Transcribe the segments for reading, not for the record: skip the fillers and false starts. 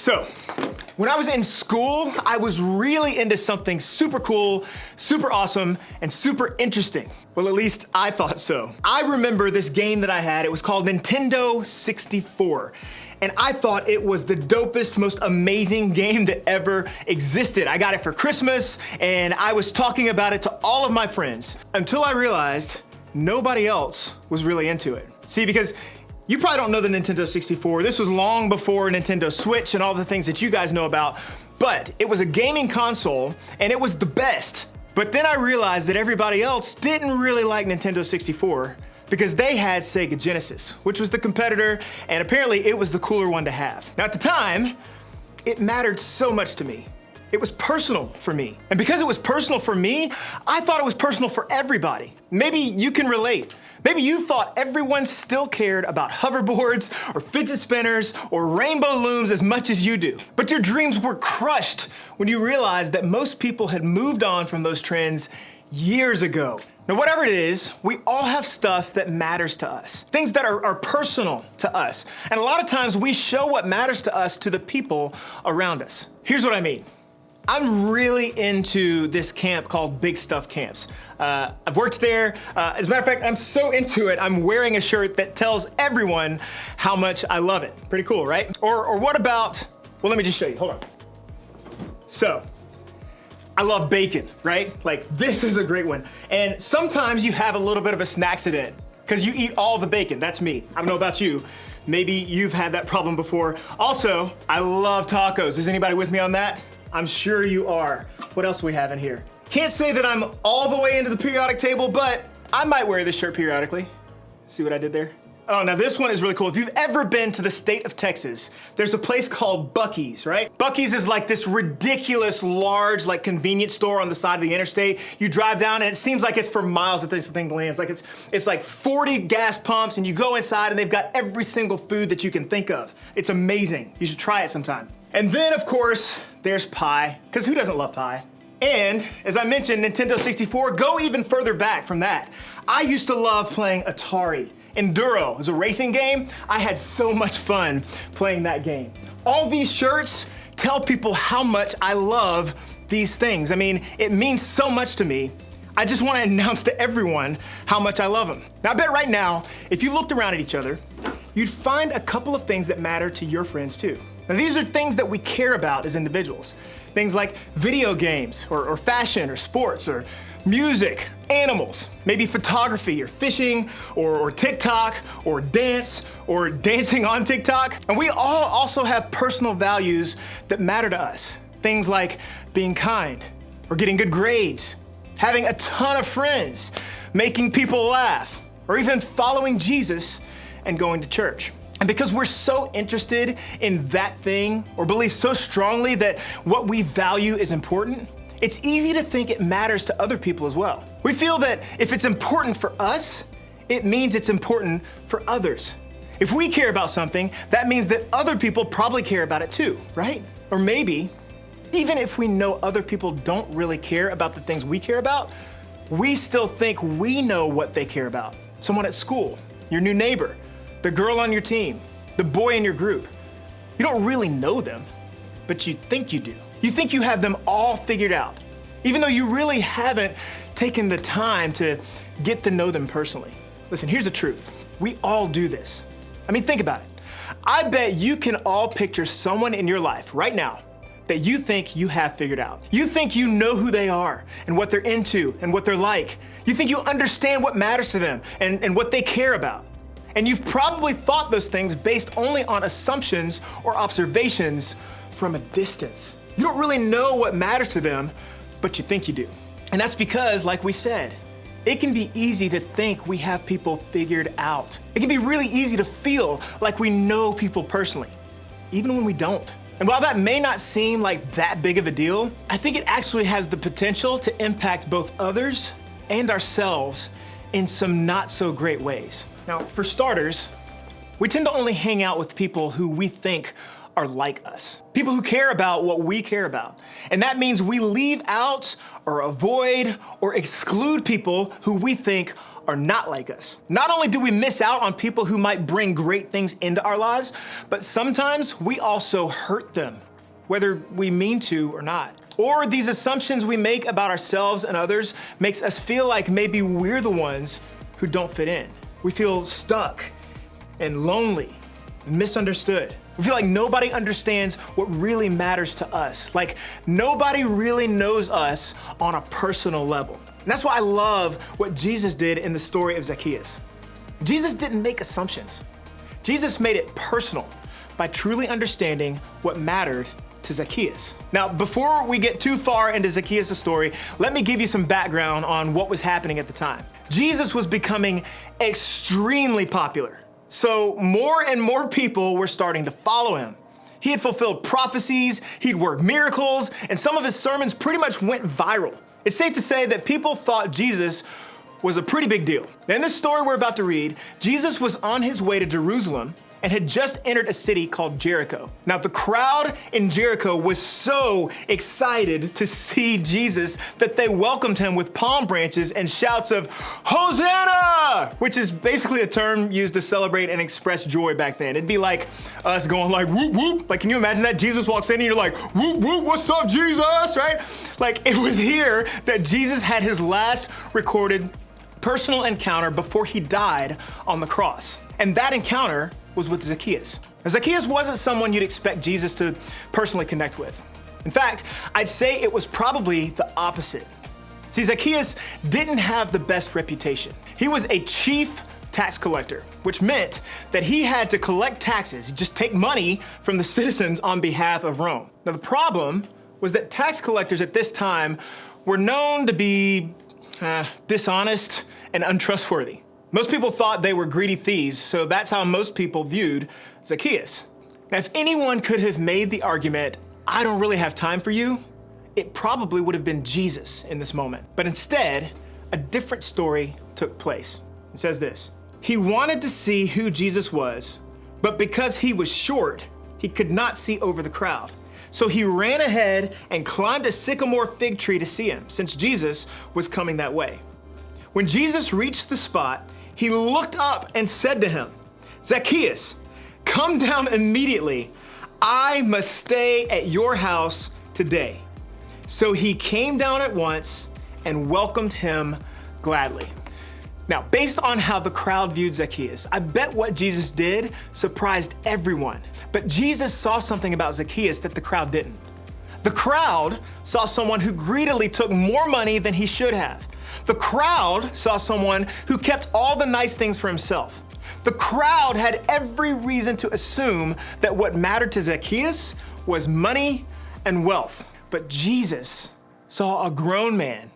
So, when I was in school, I was really into something super cool, super awesome, and super interesting. Well, at least I thought so. I remember this game that I had. It was called Nintendo 64. And I thought it was the dopest, most amazing game that ever existed. I got it for Christmas, and I was talking about it to all of my friends until I realized nobody else was really into it. See, because you probably don't know the Nintendo 64. This was long before Nintendo Switch and all the things that you guys know about, but it was a gaming console and it was the best. But then I realized that everybody else didn't really like Nintendo 64 because they had Sega Genesis, which was the competitor, and apparently it was the cooler one to have. Now at the time, it mattered so much to me. It was personal for me. And because it was personal for me, I thought it was personal for everybody. Maybe you can relate. Maybe you thought everyone still cared about hoverboards or fidget spinners or rainbow looms as much as you do. But your dreams were crushed when you realized that most people had moved on from those trends years ago. Now, whatever it is, we all have stuff that matters to us, things that are personal to us. And a lot of times we show what matters to us to the people around us. Here's what I mean. I'm really into this camp called Big Stuff Camps. I've worked there. As a matter of fact, I'm so into it, I'm wearing a shirt that tells everyone how much I love it. Pretty cool, right? Or what about, well, let me just show you, hold on. So, I love bacon, right? Like, this is a great one. And sometimes you have a little bit of a snacksident because you eat all the bacon. That's me. I don't know about you. Maybe you've had that problem before. Also, I love tacos. Is anybody with me on that? I'm sure you are. What else do we have in here? Can't say that I'm all the way into the periodic table, but I might wear this shirt periodically. See what I did there? Oh, now this one is really cool. If you've ever been to the state of Texas, there's a place called Buc-ee's, right? Buc-ee's is like this ridiculous, large, like convenience store on the side of the interstate. You drive down and it seems like it's for miles that this thing lands. Like it's like 40 gas pumps and you go inside and they've got every single food that you can think of. It's amazing. You should try it sometime. And then, of course, there's pie, because who doesn't love pie? And, as I mentioned, Nintendo 64, go even further back from that. I used to love playing Atari. Enduro is a racing game. I had so much fun playing that game. All these shirts tell people how much I love these things. I mean, it means so much to me. I just want to announce to everyone how much I love them. Now, I bet right now, if you looked around at each other, you'd find a couple of things that matter to your friends too. Now, these are things that we care about as individuals. Things like video games, or fashion, or sports, or music, animals, maybe photography, or fishing, or TikTok, or dance, or dancing on TikTok. And we all also have personal values that matter to us. Things like being kind, or getting good grades, having a ton of friends, making people laugh, or even following Jesus and going to church. And because we're so interested in that thing, or believe so strongly that what we value is important, it's easy to think it matters to other people as well. We feel that if it's important for us, it means it's important for others. If we care about something, that means that other people probably care about it too, right? Or maybe, even if we know other people don't really care about the things we care about, we still think we know what they care about. Someone at school, your new neighbor, the girl on your team, the boy in your group. You don't really know them, but you think you do. You think you have them all figured out, even though you really haven't taken the time to get to know them personally. Listen, here's the truth. We all do this. I mean, think about it. I bet you can all picture someone in your life right now that you think you have figured out. You think you know who they are and what they're into and what they're like. You think you understand what matters to them and what they care about. And you've probably thought those things based only on assumptions or observations from a distance. You don't really know what matters to them, but you think you do. And that's because, like we said, it can be easy to think we have people figured out. It can be really easy to feel like we know people personally, even when we don't. And while that may not seem like that big of a deal, I think it actually has the potential to impact both others and ourselves in some not so great ways. Now, for starters, we tend to only hang out with people who we think are like us. People who care about what we care about. And that means we leave out or avoid or exclude people who we think are not like us. Not only do we miss out on people who might bring great things into our lives, but sometimes we also hurt them, whether we mean to or not. Or these assumptions we make about ourselves and others makes us feel like maybe we're the ones who don't fit in. We feel stuck and lonely and misunderstood. We feel like nobody understands what really matters to us. Like nobody really knows us on a personal level. And that's why I love what Jesus did in the story of Zacchaeus. Jesus didn't make assumptions. Jesus made it personal by truly understanding what mattered to Zacchaeus. Now, before we get too far into Zacchaeus' story, let me give you some background on what was happening at the time. Jesus was becoming extremely popular. So more and more people were starting to follow him. He had fulfilled prophecies, he'd worked miracles, and some of his sermons pretty much went viral. It's safe to say that people thought Jesus was a pretty big deal. In this story we're about to read, Jesus was on his way to Jerusalem and had just entered a city called Jericho. Now, the crowd in Jericho was so excited to see Jesus that they welcomed him with palm branches and shouts of, "Hosanna!" which is basically a term used to celebrate and express joy back then. It'd be like us going like, whoop, whoop. Like, can you imagine that? Jesus walks in and you're like, whoop, whoop, what's up, Jesus, right? Like, it was here that Jesus had his last recorded personal encounter before he died on the cross. And that encounter was with Zacchaeus. Now, Zacchaeus wasn't someone you'd expect Jesus to personally connect with. In fact, I'd say it was probably the opposite. See, Zacchaeus didn't have the best reputation. He was a chief tax collector, which meant that he had to collect taxes, just take money from the citizens on behalf of Rome. Now, the problem was that tax collectors at this time were known to be dishonest and untrustworthy. Most people thought they were greedy thieves, so that's how most people viewed Zacchaeus. Now, if anyone could have made the argument, I don't really have time for you, it probably would have been Jesus in this moment. But instead, a different story took place. It says this: he wanted to see who Jesus was, but because he was short, he could not see over the crowd. So he ran ahead and climbed a sycamore fig tree to see him, since Jesus was coming that way. When Jesus reached the spot, he looked up and said to him, "Zacchaeus, come down immediately. I must stay at your house today." So he came down at once and welcomed him gladly. Now, based on how the crowd viewed Zacchaeus, I bet what Jesus did surprised everyone. But Jesus saw something about Zacchaeus that the crowd didn't. The crowd saw someone who greedily took more money than he should have. The crowd saw someone who kept all the nice things for himself. The crowd had every reason to assume that what mattered to Zacchaeus was money and wealth. But Jesus saw a grown man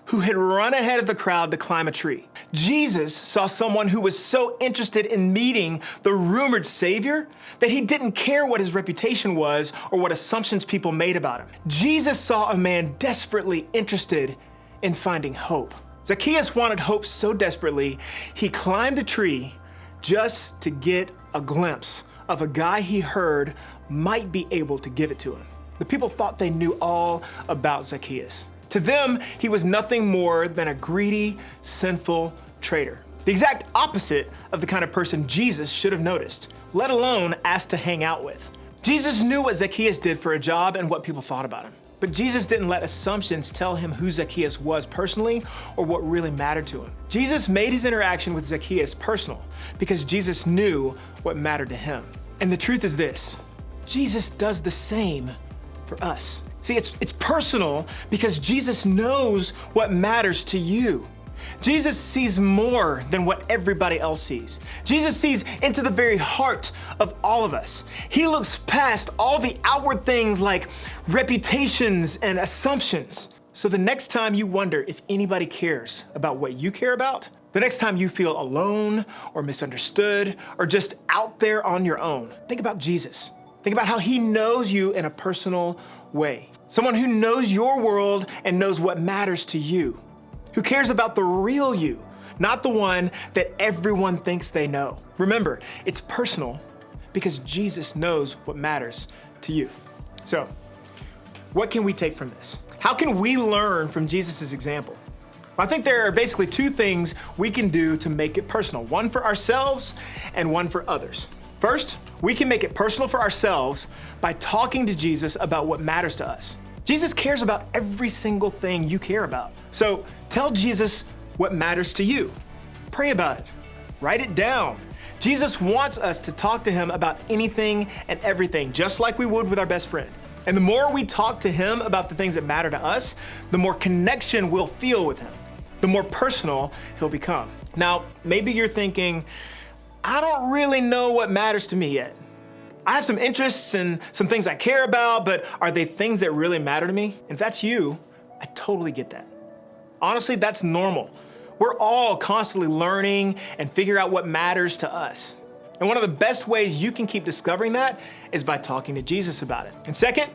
who had run ahead of the crowd to climb a tree. Jesus saw someone who was so interested in meeting the rumored Savior that he didn't care what his reputation was or what assumptions people made about him. Jesus saw a man desperately interested in finding hope. Zacchaeus wanted hope so desperately, he climbed a tree just to get a glimpse of a guy he heard might be able to give it to him. The people thought they knew all about Zacchaeus. To them, he was nothing more than a greedy, sinful traitor. The exact opposite of the kind of person Jesus should have noticed, let alone asked to hang out with. Jesus knew what Zacchaeus did for a job and what people thought about him. But Jesus didn't let assumptions tell him who Zacchaeus was personally or what really mattered to him. Jesus made his interaction with Zacchaeus personal because Jesus knew what mattered to him. And the truth is this: Jesus does the same for us. See, it's personal because Jesus knows what matters to you. Jesus sees more than what everybody else sees. Jesus sees into the very heart of all of us. He looks past all the outward things like reputations and assumptions. So the next time you wonder if anybody cares about what you care about, the next time you feel alone or misunderstood or just out there on your own, think about Jesus. Think about how he knows you in a personal way. Someone who knows your world and knows what matters to you. Who cares about the real you, not the one that everyone thinks they know. Remember, it's personal because Jesus knows what matters to you. So, what can we take from this? How can we learn from Jesus' example? I think there are basically two things we can do to make it personal, one for ourselves and one for others. First, we can make it personal for ourselves by talking to Jesus about what matters to us. Jesus cares about every single thing you care about. So tell Jesus what matters to you. Pray about it. Write it down. Jesus wants us to talk to him about anything and everything, just like we would with our best friend. And the more we talk to him about the things that matter to us, the more connection we'll feel with him, the more personal he'll become. Now, maybe you're thinking, I don't really know what matters to me yet. I have some interests and some things I care about, but are they things that really matter to me? If that's you, I totally get that. Honestly, that's normal. We're all constantly learning and figure out what matters to us. And one of the best ways you can keep discovering that is by talking to Jesus about it. And second,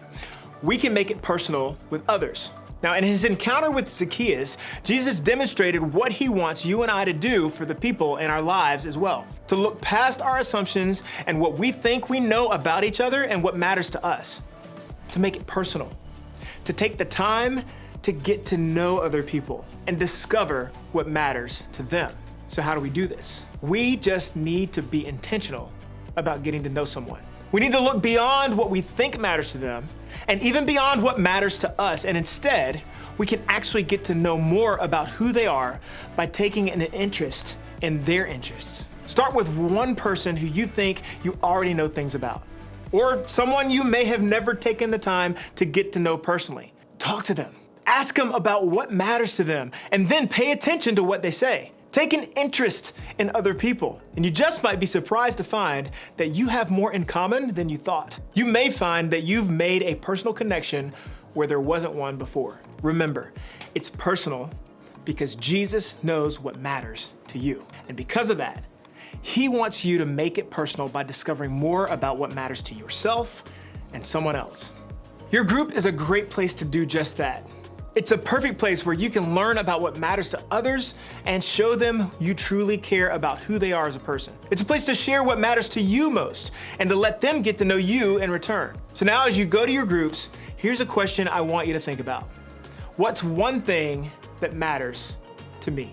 we can make it personal with others. Now, in his encounter with Zacchaeus, Jesus demonstrated what he wants you and I to do for the people in our lives as well. To look past our assumptions and what we think we know about each other and what matters to us. To make it personal. To take the time to get to know other people and discover what matters to them. So how do we do this? We just need to be intentional about getting to know someone. We need to look beyond what we think matters to them and even beyond what matters to us. And instead, we can actually get to know more about who they are by taking an interest in their interests. Start with one person who you think you already know things about, or someone you may have never taken the time to get to know personally. Talk to them. Ask them about what matters to them, and then pay attention to what they say. Take an interest in other people, and you just might be surprised to find that you have more in common than you thought. You may find that you've made a personal connection where there wasn't one before. Remember, it's personal because Jesus knows what matters to you. And because of that, he wants you to make it personal by discovering more about what matters to yourself and someone else. Your group is a great place to do just that. It's a perfect place where you can learn about what matters to others and show them you truly care about who they are as a person. It's a place to share what matters to you most and to let them get to know you in return. So now as you go to your groups, here's a question I want you to think about. What's one thing that matters to me?